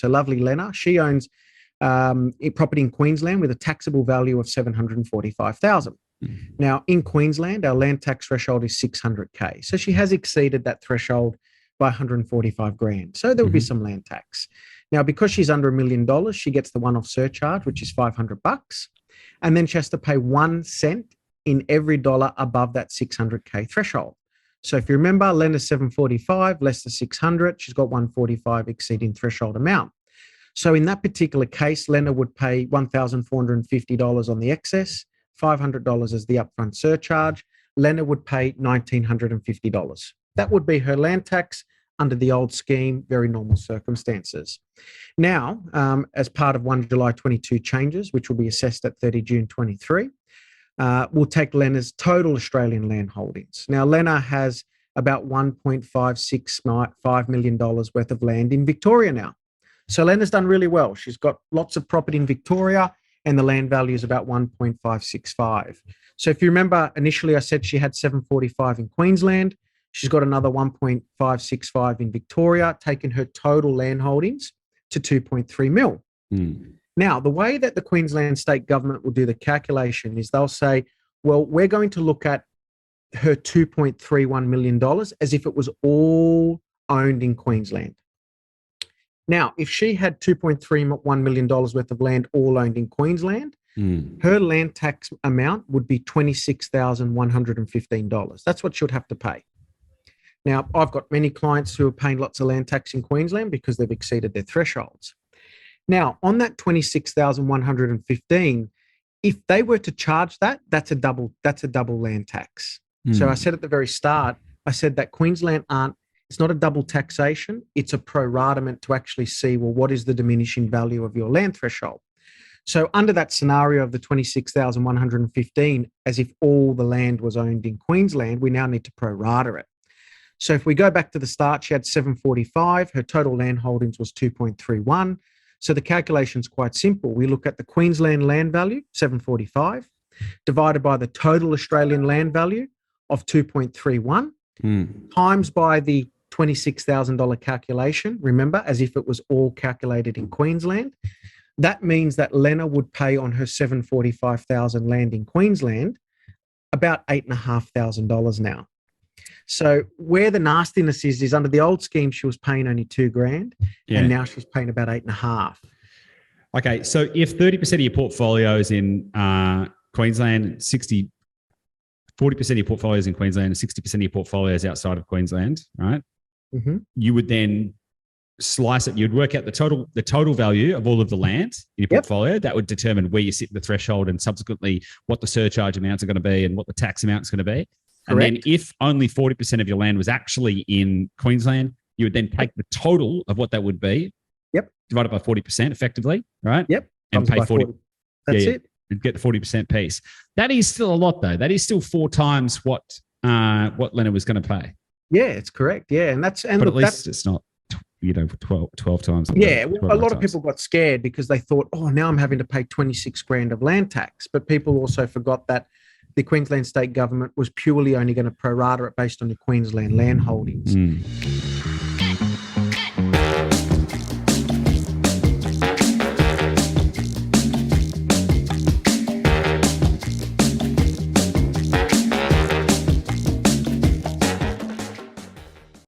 So lovely Lena, she owns a property in Queensland with a taxable value of $745,000. Now, in Queensland, our land tax threshold is $600K. So she has exceeded that threshold by $145,000. So there will be some land tax. Now, because she's under $1 million, she gets the one-off surcharge, which is $500. And then she has to pay 1 cent in every dollar above that $600K threshold. So if you remember, Lena's 745, less than 600, she's got 145 exceeding threshold amount. So in that particular case, Lena would pay $1,450 on the excess, $500 as the upfront surcharge. Lena would pay $1,950. That would be her land tax under the old scheme, very normal circumstances. Now, as part of 1 July 22 changes, which will be assessed at 30 June 23, we'll take Lena's total Australian land holdings. Now, Lena has about $1.565 million worth of land in Victoria now. So Lena's done really well. She's got lots of property in Victoria and the land value is about 1.565. So if you remember, initially I said she had 745 in Queensland. She's got another 1.565 in Victoria, taking her total land holdings to 2.3 mil. Now, the way that the Queensland state government will do the calculation is they'll say, well, we're going to look at her $2.31 million as if it was all owned in Queensland. Now, if she had $2.31 million worth of land all owned in Queensland, her land tax amount would be $26,115. That's what she would have to pay. Now, I've got many clients who are paying lots of land tax in Queensland because they've exceeded their thresholds. Now, on that $26,115, if they were to charge that, that's a double land tax. So I said at the very start, I said that Queensland it's not a double taxation, it's a pro-ratement to actually see, well, what is the diminishing value of your land threshold? So under that scenario of the $26,115, as if all the land was owned in Queensland, we now need to pro-rata it. So if we go back to the start, she had 745, her total land holdings was 2.31. So the calculation's quite simple. We look at the Queensland land value, 745, divided by the total Australian land value of 2.31, times by the $26,000 calculation, remember, as if it was all calculated in Queensland. That means that Lena would pay on her $745,000 land in Queensland about $8,500 now. So where the nastiness is under the old scheme, she was paying only $2,000, and now she's paying about $8,500. Okay, so if 30% of your portfolio is in Queensland, 40% of your portfolio is in Queensland, and 60% of your portfolio is outside of Queensland, right? You would then slice it. You'd work out the total value of all of the land in your portfolio. That would determine where you sit in the threshold and subsequently what the surcharge amounts are going to be and what the tax amount is going to be. And then if only 40% of your land was actually in Queensland, you would then take the total of what that would be, divided by 40% effectively, right? And pay 40. That's it. You'd get the 40% piece. That is still a lot, though. That is still 4 times what Lena was going to pay. Yeah, it's correct. Yeah, but at least it's not 12 times. Yeah, a lot of people got scared because they thought, oh, now I'm having to pay $26,000 of land tax. But people also forgot that the Queensland state government was purely only going to prorata it based on your Queensland land holdings.